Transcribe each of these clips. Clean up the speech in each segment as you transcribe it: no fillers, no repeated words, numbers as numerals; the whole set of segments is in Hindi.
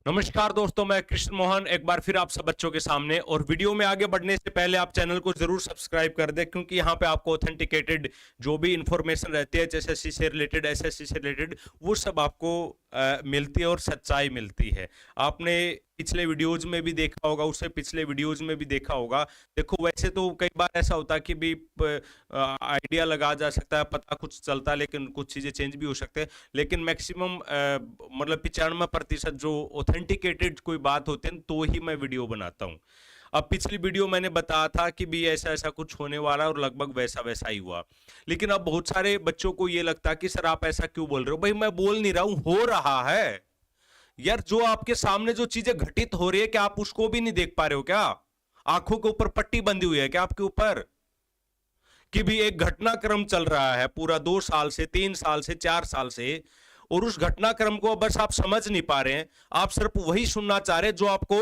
नमस्कार दोस्तों, मैं कृष्ण मोहन एक बार फिर आप सब बच्चों के सामने। और वीडियो में आगे बढ़ने से पहले आप चैनल को जरूर सब्सक्राइब कर दें, क्योंकि यहाँ पे आपको ऑथेंटिकेटेड जो भी इंफॉर्मेशन रहती है एचएसएससी से रिलेटेड, एसएससी से रिलेटेड, वो सब आपको मिलती है और सच्चाई मिलती है। आपने पिछले वीडियोज में भी देखा होगा, उससे पिछले वीडियोज में भी देखा होगा। देखो, वैसे तो कई बार ऐसा होता है कि भी आइडिया लगा जा सकता है, पता कुछ चलता है, लेकिन कुछ चीज़ें चेंज भी हो सकते हैं। लेकिन मैक्सिमम मतलब 95% जो ऑथेंटिकेटेड कोई बात होते हैं तो ही मैं वीडियो बनाता हूँ। अब पिछली वीडियो मैंने बताया था कि भी ऐसा ऐसा कुछ होने वाला है और लगभग वैसा वैसा ही हुआ। लेकिन अब बहुत सारे बच्चों को ये लगता है कि सर आप ऐसा क्यों बोल रहे हो। भाई मैं बोल नहीं रहा हूं, हो रहा है यार। जो आपके सामने जो चीजें घटित हो रही है, क्या आप उसको भी नहीं देख पा रहे हो क्या? आंखों के ऊपर पट्टी बंधी हुई है क्या आपके ऊपर? कि भी एक घटनाक्रम चल रहा है पूरा 2 साल से, 3 साल से, 4 साल से, और उस घटनाक्रम को बस आप समझ नहीं पा रहे हैं। आप सिर्फ वही सुनना चाह रहे हैं जो आपको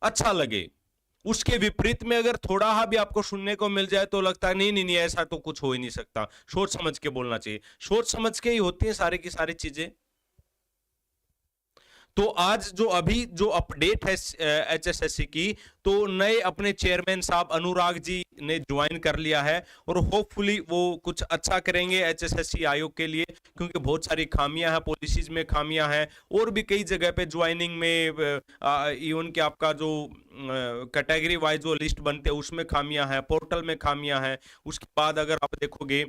अच्छा लगे। उसके विपरीत में अगर थोड़ा भी आपको सुनने को मिल जाए तो लगता है नहीं नहीं नहीं, ऐसा तो कुछ हो ही नहीं सकता। सोच समझ के बोलना चाहिए। सोच समझ के ही होती है सारी की सारी चीजें। तो आज जो अभी जो अपडेट है एचएसएससी की, तो नए अपने चेयरमैन साहब अनुराग जी ने ज्वाइन कर लिया है, और होपफुली वो कुछ अच्छा करेंगे एचएसएससी आयोग के लिए, क्योंकि बहुत सारी खामियां हैं, पॉलिसीज में खामियां हैं, और भी कई जगह पे ज्वाइनिंग में इवन कि आपका जो कैटेगरी वाइज जो लिस्ट बनते हैं उसमें खामियां हैं, पोर्टल में खामियां हैं। उसके बाद अगर आप देखोगे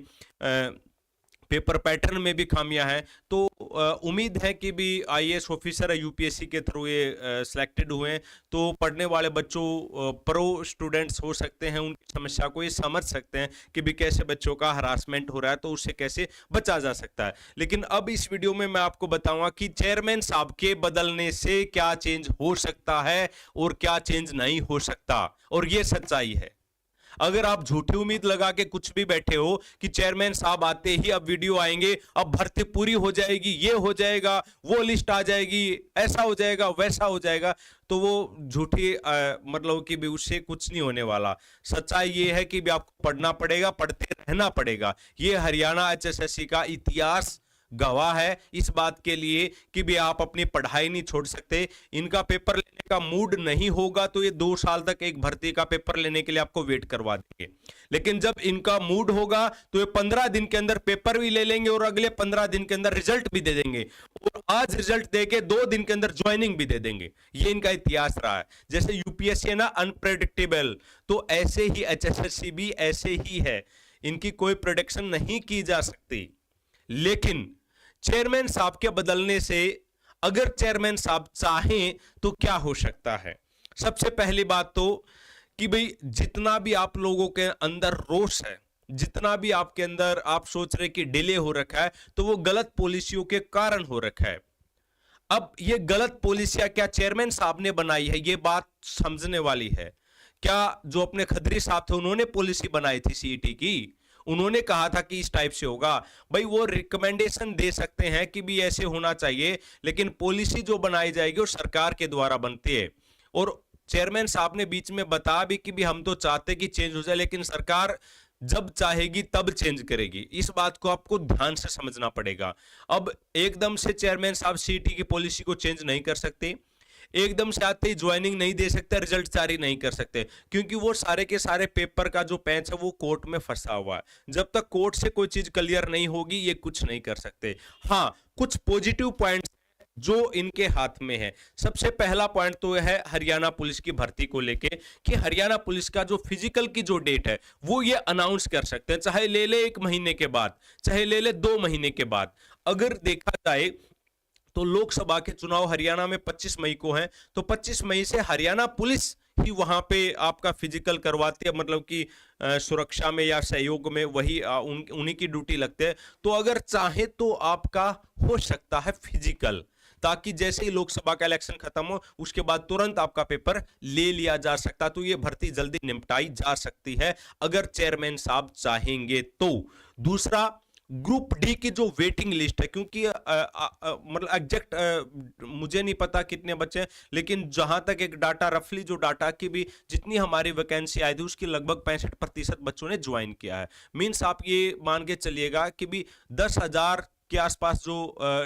पेपर पैटर्न में भी खामियां हैं। तो उम्मीद है कि भी आईएएस ऑफिसर यूपीएससी के थ्रू ये सिलेक्टेड हुए हैं, तो पढ़ने वाले बच्चों प्रो स्टूडेंट्स हो सकते हैं, उनकी समस्या को ये समझ सकते हैं कि भी कैसे बच्चों का हरासमेंट हो रहा है, तो उससे कैसे बचा जा सकता है। लेकिन अब इस वीडियो में मैं आपको बताऊंगा कि चेयरमैन साहब के बदलने से क्या चेंज हो सकता है और क्या चेंज नहीं हो सकता, और ये सच्चाई है। अगर आप झूठी उम्मीद लगा के कुछ भी बैठे हो कि चेयरमैन साहब आते ही अब वीडियो आएंगे, अब भर्ती पूरी हो जाएगी, ये हो जाएगा, वो लिस्ट आ जाएगी, ऐसा हो जाएगा, वैसा हो जाएगा, तो वो झूठी मतलब कि भी उससे कुछ नहीं होने वाला। सच्चाई ये है कि भी आपको पढ़ना पड़ेगा, पढ़ते रहना पड़ेगा। ये हरियाणा एचएसएससी का इतिहास गवाह है इस बात के लिए कि भी आप अपनी पढ़ाई नहीं छोड़ सकते। इनका पेपर लेने का मूड नहीं होगा तो ये 2 साल तक एक भर्ती का पेपर लेने के लिए आपको वेट करवा देंगे। लेकिन जब इनका मूड होगा तो ये 15 दिन के अंदर पेपर भी ले लेंगे और अगले 15 दिन के अंदर रिजल्ट भी दे देंगे, और आज रिजल्ट देके 2 दिन के अंदर ज्वाइनिंग भी दे देंगे। ये इनका इतिहास रहा है। जैसे यूपीएससी है ना, अनप्रेडिक्टेबल, तो ऐसे ही एचएसएससी भी ऐसे ही है। इनकी कोई प्रोडिक्शन नहीं की जा सकती। लेकिन चेयरमैन साहब के बदलने से, अगर चेयरमैन साहब चाहें तो क्या हो सकता है। सबसे पहली बात तो कि भाई जितना भी आप लोगों के अंदर रोष है, जितना भी आपके अंदर आप सोच रहे कि डिले हो रखा है, तो वो गलत पॉलिसियों के कारण हो रखा है। अब ये गलत पॉलिसियां क्या चेयरमैन साहब ने बनाई है, ये बात समझने वाली है। क्या जो अपने खत्री साहब थे उन्होंने पॉलिसी बनाई थी सीईटी की? उन्होंने कहा था कि इस टाइप से होगा? भाई वो रिकमेंडेशन दे सकते हैं कि भी ऐसे होना चाहिए, लेकिन पॉलिसी जो बनाई जाएगी वो सरकार के द्वारा बनती है। और चेयरमैन साहब ने बीच में बताया भी कि भी हम तो चाहते कि चेंज हो जाए, लेकिन सरकार जब चाहेगी तब चेंज करेगी। इस बात को आपको ध्यान से समझना पड़ेगा। अब एकदम से चेयरमैन साहब सीईटी की पॉलिसी को चेंज नहीं कर सकते, एकदम से आते ही ज्वाइनिंग नहीं दे सकते, रिजल्ट जारी नहीं कर सकते, क्योंकि वो सारे के सारे पेपर का जो पेच है वो कोर्ट में फंसा हुआ है। जब तक कोर्ट से कोई चीज क्लियर नहीं होगी ये कुछ नहीं कर सकते। हाँ, कुछ पॉजिटिव पॉइंट्स जो इनके हाथ में है। सबसे पहला पॉइंट तो है हरियाणा पुलिस की भर्ती को लेके, कि हरियाणा पुलिस का जो फिजिकल की जो डेट है वो ये अनाउंस कर सकते हैं, चाहे ले ले 1 महीने के बाद, चाहे ले ले 2 महीने के बाद। अगर देखा जाए तो लोकसभा के चुनाव हरियाणा में 25 मई को हैं, तो 25 मई से हरियाणा पुलिस ही वहां पे आपका फिजिकल करवाती है, मतलब कि सुरक्षा में या सहयोग में वही उन्हीं की ड्यूटी लगते हैं। तो अगर चाहे तो आपका हो सकता है फिजिकल, ताकि जैसे ही लोकसभा का इलेक्शन खत्म हो उसके बाद तुरंत आपका पेपर ले लिया जा सकता। तो ये भर्ती जल्दी निपटाई जा सकती है अगर चेयरमैन साहब चाहेंगे तो। दूसरा, ग्रुप डी की जो वेटिंग लिस्ट है, क्योंकि मतलब एग्जैक्ट मुझे नहीं पता कितने बच्चे हैं, लेकिन जहां तक एक डाटा, रफली जो डाटा की भी जितनी हमारी वैकेंसी आई थी उसकी लगभग 65% बच्चों ने ज्वाइन किया है। मीन्स आप ये मान के चलिएगा कि भी 10,000 के आसपास जो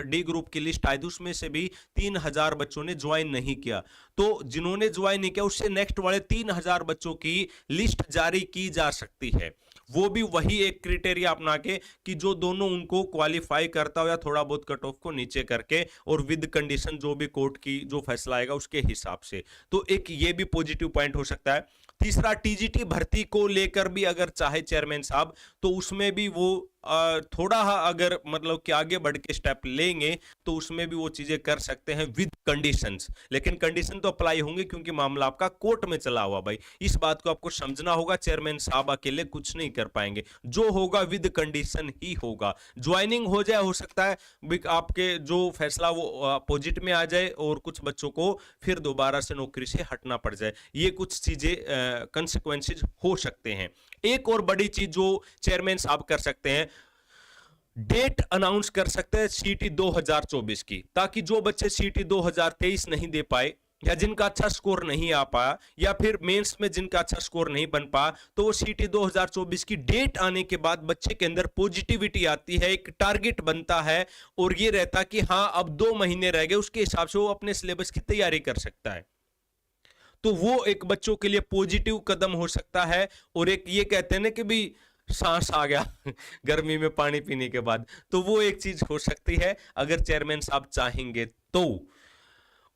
डी ग्रुप की लिस्ट आई थी उसमें से भी 3000 बच्चों ने ज्वाइन नहीं किया। तो जिन्होंने ज्वाइन नहीं किया उससे नेक्स्ट वाले 3000 बच्चों की लिस्ट जारी की जा सकती है, वो भी वही एक क्राइटेरिया अपना के कि जो दोनों उनको क्वालिफाई करता हो या थोड़ा बहुत कट ऑफ को नीचे करके, और विद कंडीशन जो भी कोर्ट की जो फैसला आएगा उसके हिसाब से। तो एक ये भी पॉजिटिव पॉइंट हो सकता है। तीसरा, टीजीटी भर्ती को लेकर भी अगर चाहे चेयरमैन साहब तो उसमें भी वो थोड़ा अगर मतलब कि आगे बढ़ के स्टेप लेंगे तो उसमें भी वो चीजें कर सकते हैं विद कंडीशंस। लेकिन कंडीशन तो अप्लाई होंगे क्योंकि मामला आपका कोर्ट में चला हुआ भाई, इस बात को आपको समझना होगा। चेयरमैन साहब अकेले कुछ नहीं कर पाएंगे, जो होगा विद कंडीशन ही होगा। ज्वाइनिंग हो जाए, हो सकता है आपके जो फैसला वो अपोजिट में आ जाए और कुछ बच्चों को फिर दोबारा से नौकरी से हटना पड़ जाए, ये कुछ चीजें कंसिक्वेंसेज हो सकते हैं। एक और बड़ी चीज जो चेयरमैन साहब कर सकते हैं, डेट अनाउंस कर सकते हैं सीटी 2024 की, ताकि जो बच्चे सीटी 2023 नहीं दे पाए या जिनका अच्छा स्कोर नहीं आ पाया या फिर मेंस में जिनका अच्छा स्कोर नहीं बन पाया, तो वो सीटी 2024 की डेट आने के बाद बच्चे के अंदर पॉजिटिविटी आती है, एक टारगेट बनता है और ये रहता कि हाँ अब 2 महीने रह गए, उसके हिसाब से वो अपने सिलेबस की तैयारी कर सकता है। तो वो एक बच्चों के लिए पॉजिटिव कदम हो सकता है। और एक ये कहते हैं ना कि भी सांस आ गया गर्मी में पानी पीने के बाद, तो वो एक चीज हो सकती है अगर चेयरमैन साहब चाहेंगे तो।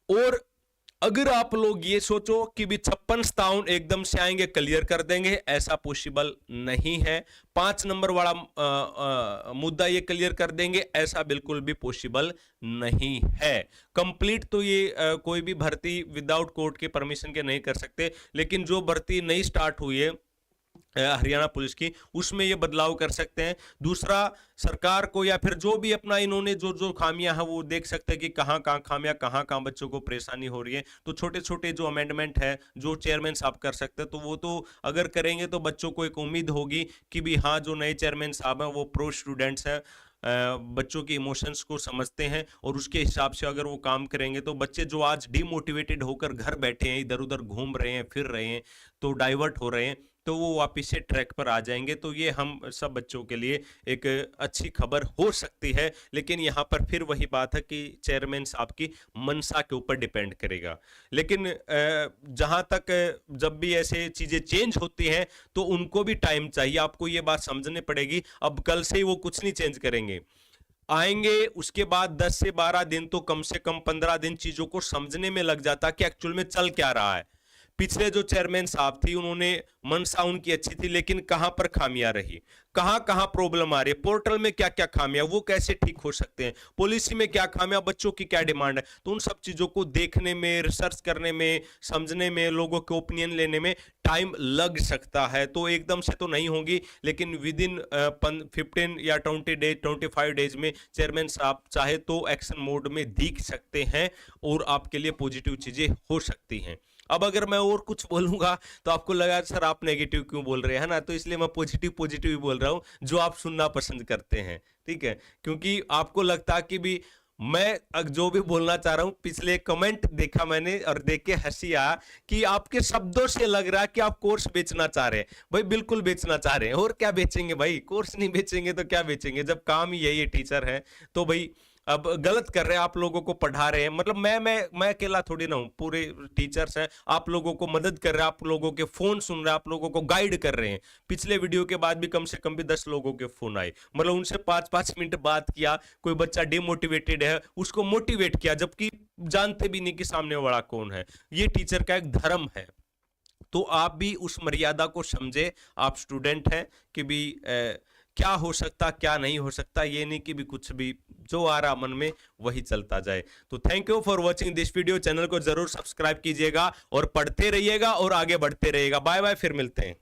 और अगर आप लोग ये सोचो कि भी 56 एकदम से आएंगे क्लियर कर देंगे, ऐसा पॉसिबल नहीं है। 5 नंबर वाला मुद्दा ये क्लियर कर देंगे, ऐसा बिल्कुल भी पॉसिबल नहीं है। कंप्लीट तो ये कोई भी भर्ती विदाउट कोर्ट के परमिशन के नहीं कर सकते, लेकिन जो भर्ती नई स्टार्ट हुई है हरियाणा पुलिस की, उसमें ये बदलाव कर सकते हैं। दूसरा, सरकार को या फिर जो भी अपना इन्होंने जो जो खामियां हैं वो देख सकते हैं कि कहां कहां खामियां, कहां कहां बच्चों को परेशानी हो रही है। तो छोटे छोटे जो अमेंडमेंट है जो चेयरमैन साहब कर सकते हैं, तो वो तो अगर करेंगे तो बच्चों को एक उम्मीद होगी कि भी हाँ जो नए चेयरमैन साहब हैं वो प्रो स्टूडेंट्स हैं, बच्चों के इमोशंस को समझते हैं और उसके हिसाब से अगर वो काम करेंगे तो बच्चे जो आज डिमोटिवेटेड होकर घर बैठे हैं, इधर उधर घूम रहे हैं, फिर रहे हैं, तो डाइवर्ट हो रहे हैं, तो वो वापस से ट्रैक पर आ जाएंगे। तो ये हम सब बच्चों के लिए एक अच्छी खबर हो सकती है। लेकिन यहाँ पर फिर वही बात है कि चेयरमैन साहब की मनसा के ऊपर डिपेंड करेगा। लेकिन जहाँ तक जब भी ऐसे चीजें चेंज होती हैं तो उनको भी टाइम चाहिए, आपको ये बात समझनी पड़ेगी। अब कल से ही वो कुछ नहीं चेंज करेंगे, आएंगे उसके बाद 10 से 12 दिन तो कम से कम 15 दिन चीजों को समझने में लग जाता कि एक्चुअल में चल क्या रहा है। पिछले जो चेयरमैन साहब थी उन्होंने मनसा उनकी अच्छी थी, लेकिन कहां पर खामियां रही, कहां कहां प्रॉब्लम आ रही है, पोर्टल में क्या क्या खामियां, वो कैसे ठीक हो सकते हैं, पॉलिसी में क्या खामियां, बच्चों की क्या डिमांड है। तो उन सब चीजों को देखने में, रिसर्च करने में, समझने में, लोगों के ओपिनियन लेने में टाइम लग सकता है। तो एकदम से तो नहीं होगी, लेकिन विद इन 15 या 20 डेज 25 डेज में चेयरमैन साहब चाहे तो एक्शन मोड में दिख सकते हैं और आपके लिए पॉजिटिव चीजें हो सकती हैं। अब अगर मैं और कुछ बोलूंगा तो आपको लगा सर आप नेगेटिव क्यों बोल रहे हैं ना, तो इसलिए मैं पॉजिटिव पॉजिटिव ही बोल रहा हूं जो आप सुनना पसंद करते हैं, ठीक है। क्योंकि आपको लगता है कि भी मैं जो भी बोलना चाह रहा हूं, पिछले कमेंट देखा मैंने और देख के हंसी आया कि आपके शब्दों से लग रहा है कि आप कोर्स बेचना चाह रहे हैं। भाई बिल्कुल बेचना चाह रहे हैं, और क्या बेचेंगे भाई, कोर्स नहीं बेचेंगे तो क्या बेचेंगे, जब काम ही यही टीचर है। तो भाई अब गलत कर रहे हैं, आप लोगों को पढ़ा रहे हैं, मतलब मैं अकेला थोड़ी ना हूं, पूरे टीचर्स हैं, आप लोगों को मदद कर रहे हैं, आप लोगों के फोन सुन रहे हैं, आप लोगों को गाइड कर रहे हैं। पिछले वीडियो के बाद भी कम से कम भी 10 लोगों के फोन आए, मतलब उनसे 5-5 मिनट बात किया, कोई बच्चा डिमोटिवेटेड है उसको मोटिवेट किया, जबकि जानते भी नहीं कि सामने वाला कौन है। ये टीचर का एक धर्म है। तो आप भी उस मर्यादा को समझे, आप स्टूडेंट हैं कि भी क्या हो सकता क्या नहीं हो सकता, ये नहीं कि भी कुछ भी जो आ रहा मन में वही चलता जाए। तो thank you for watching this video. Channel को जरूर सब्सक्राइब कीजिएगा और पढ़ते रहिएगा और आगे बढ़ते रहिएगा। बाय बाय, फिर मिलते हैं।